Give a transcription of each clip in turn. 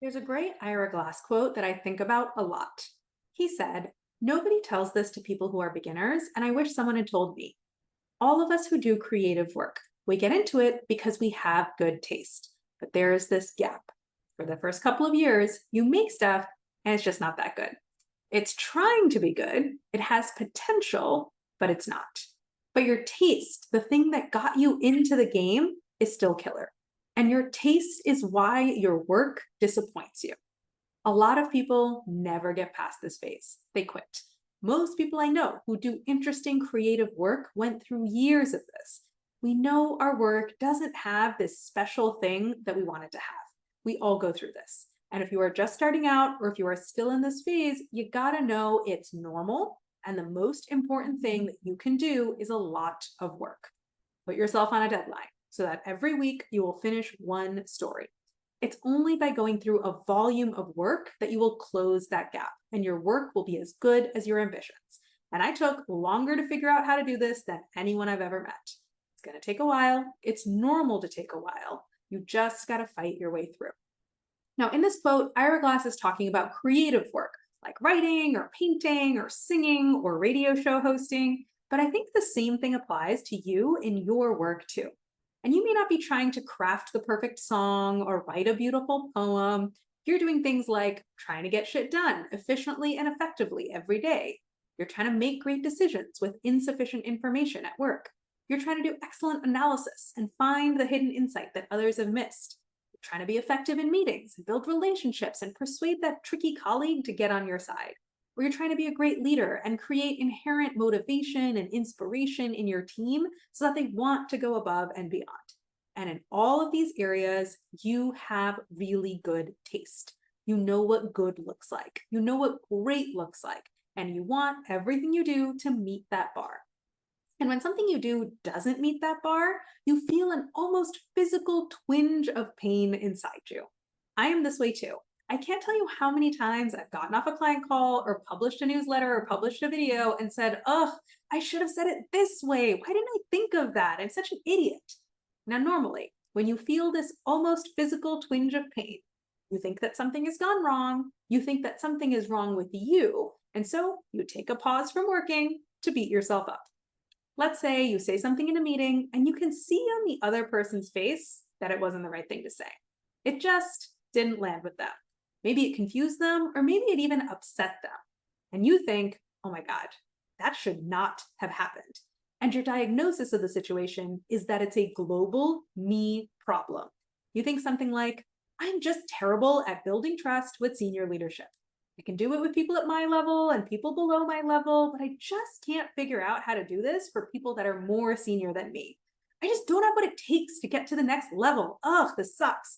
There's a great Ira Glass quote that I think about a lot. He said, "Nobody tells this to people who are beginners, and I wish someone had told me. All of us who do creative work, we get into it because we have good taste. But there is this gap. For the first couple of years, you make stuff and it's just not that good. It's trying to be good, it has potential, but it's not. But your taste, the thing that got you into the game, is still killer. And your taste is why your work disappoints you. A lot of people never get past this phase. They quit. Most people I know who do interesting creative work went through years of this. We know our work doesn't have this special thing that we want it to have. We all go through this. And if you are just starting out or if you are still in this phase, you gotta know it's normal. And the most important thing that you can do is a lot of work. Put yourself on a deadline so that every week you will finish one story. It's only by going through a volume of work that you will close that gap and your work will be as good as your ambitions. And I took longer to figure out how to do this than anyone I've ever met. It's going to take a while. It's normal to take a while. You just got to fight your way through. Now, in this quote, Ira Glass is talking about creative work like writing or painting or singing or radio show hosting. But I think the same thing applies to you in your work too. And you may not be trying to craft the perfect song or write a beautiful poem. You're doing things like trying to get shit done efficiently and effectively every day. You're trying to make great decisions with insufficient information at work. You're trying to do excellent analysis and find the hidden insight that others have missed. You're trying to be effective in meetings and build relationships and persuade that tricky colleague to get on your side. Or you're trying to be a great leader and create inherent motivation and inspiration in your team so that they want to go above and beyond. And in all of these areas, you have really good taste. You know what good looks like. You know what great looks like. And you want everything you do to meet that bar. And when something you do doesn't meet that bar, you feel an almost physical twinge of pain inside you. I am this way too. I can't tell you how many times I've gotten off a client call or published a newsletter or published a video and said, "Ugh, I should have said it this way. Why didn't I think of that? I'm such an idiot." Now, normally, when you feel this almost physical twinge of pain, you think that something has gone wrong. You think that something is wrong with you. And so you take a pause from working to beat yourself up. Let's say you say something in a meeting and you can see on the other person's face that it wasn't the right thing to say. It just didn't land with them. Maybe it confused them, or maybe it even upset them. And you think, "Oh my God, that should not have happened." And your diagnosis of the situation is that it's a global me problem. You think something like, "I'm just terrible at building trust with senior leadership. I can do it with people at my level and people below my level, but I just can't figure out how to do this for people that are more senior than me. I just don't have what it takes to get to the next level. Ugh, this sucks."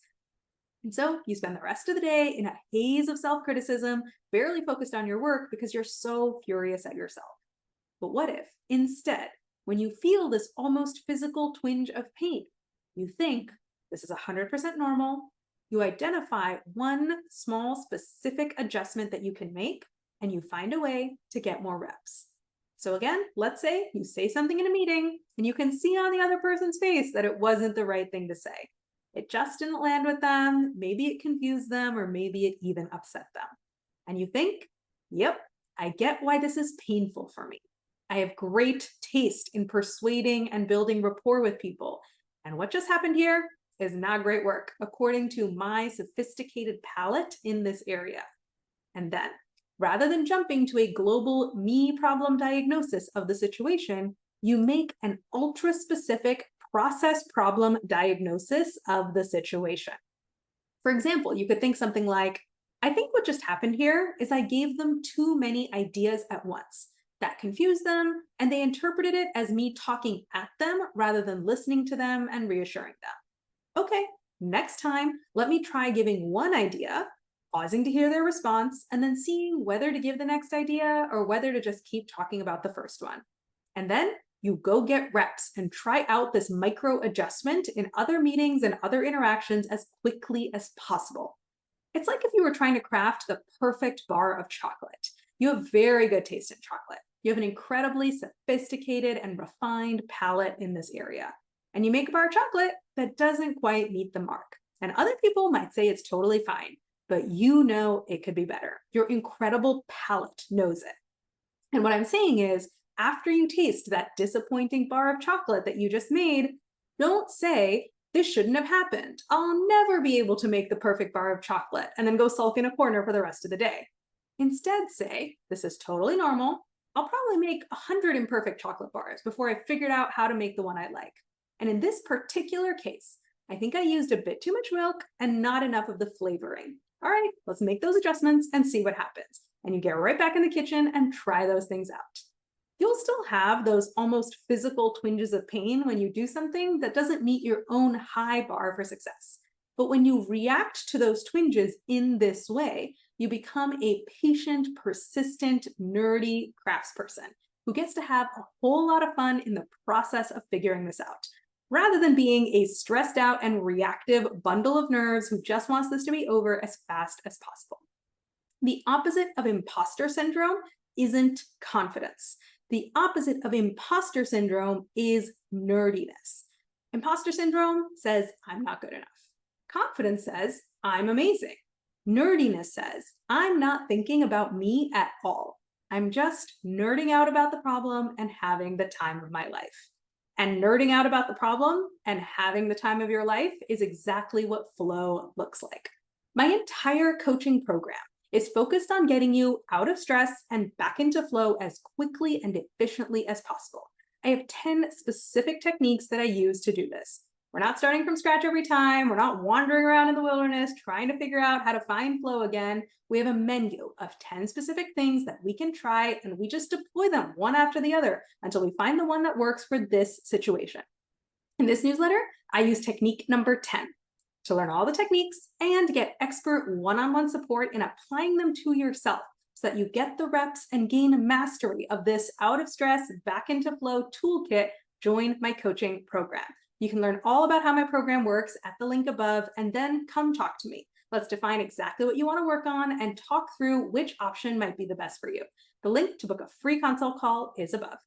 And so you spend the rest of the day in a haze of self criticism, barely focused on your work because you're so furious at yourself. But what if, instead, when you feel this almost physical twinge of pain, you think this is 100% normal, you identify one small specific adjustment that you can make, and you find a way to get more reps. So again, let's say you say something in a meeting and you can see on the other person's face that it wasn't the right thing to say. It just didn't land with them. Maybe it confused them, or maybe it even upset them. And you think, "Yep, I get why this is painful for me. I have great taste in persuading and building rapport with people. And what just happened here is not great work, according to my sophisticated palate in this area." And then, rather than jumping to a global me problem diagnosis of the situation, you make an ultra specific process problem diagnosis of the situation. For example, you could think something like, "I think what just happened here is I gave them too many ideas at once. That confused them, and they interpreted it as me talking at them rather than listening to them and reassuring them. Okay, next time, let me try giving one idea, pausing to hear their response, and then seeing whether to give the next idea or whether to just keep talking about the first one." And then you go get reps and try out this micro adjustment in other meetings and other interactions as quickly as possible. It's like if you were trying to craft the perfect bar of chocolate. You have very good taste in chocolate. You have an incredibly sophisticated and refined palate in this area. And you make a bar of chocolate that doesn't quite meet the mark. And other people might say it's totally fine. but you know it could be better. Your incredible palate knows it. And what I'm saying is, after you taste that disappointing bar of chocolate that you just made, don't say, this shouldn't have happened. I'll never be able to make the perfect bar of chocolate, and then go sulk in a corner for the rest of the day. Instead, say, this is totally normal. I'll probably make 100 imperfect chocolate bars before I figured out how to make the one I like. And in this particular case, I think I used a bit too much milk and not enough of the flavoring. All right, let's make those adjustments and see what happens. And you get right back in the kitchen and try those things out. You'll still have those almost physical twinges of pain when you do something that doesn't meet your own high bar for success. But when you react to those twinges in this way, you become a patient, persistent, nerdy craftsperson who gets to have a whole lot of fun in the process of figuring this out, rather than being a stressed out and reactive bundle of nerves who just wants this to be over as fast as possible. The opposite of imposter syndrome isn't confidence. The opposite of imposter syndrome is nerdiness. Imposter syndrome says, I'm not good enough. Confidence says, I'm amazing. Nerdiness says, I'm not thinking about me at all. I'm just nerding out about the problem and having the time of my life. And nerding out about the problem and having the time of your life is exactly what flow looks like. My entire coaching program is focused on getting you out of stress and back into flow as quickly and efficiently as possible. I have 10 specific techniques that I use to do this. We're not starting from scratch every time. We're not wandering around in the wilderness trying to figure out how to find flow again. We have a menu of 10 specific things that we can try, and we just deploy them one after the other until we find the one that works for this situation. In this newsletter, I use technique number 10 to learn all the techniques and get expert one-on-one support in applying them to yourself so that you get the reps and gain mastery of this out of stress, back into flow toolkit. Join my coaching program. You can learn all about how my program works at the link above, and then come talk to me. Let's define exactly what you want to work on and talk through which option might be the best for you. The link to book a free consult call is above.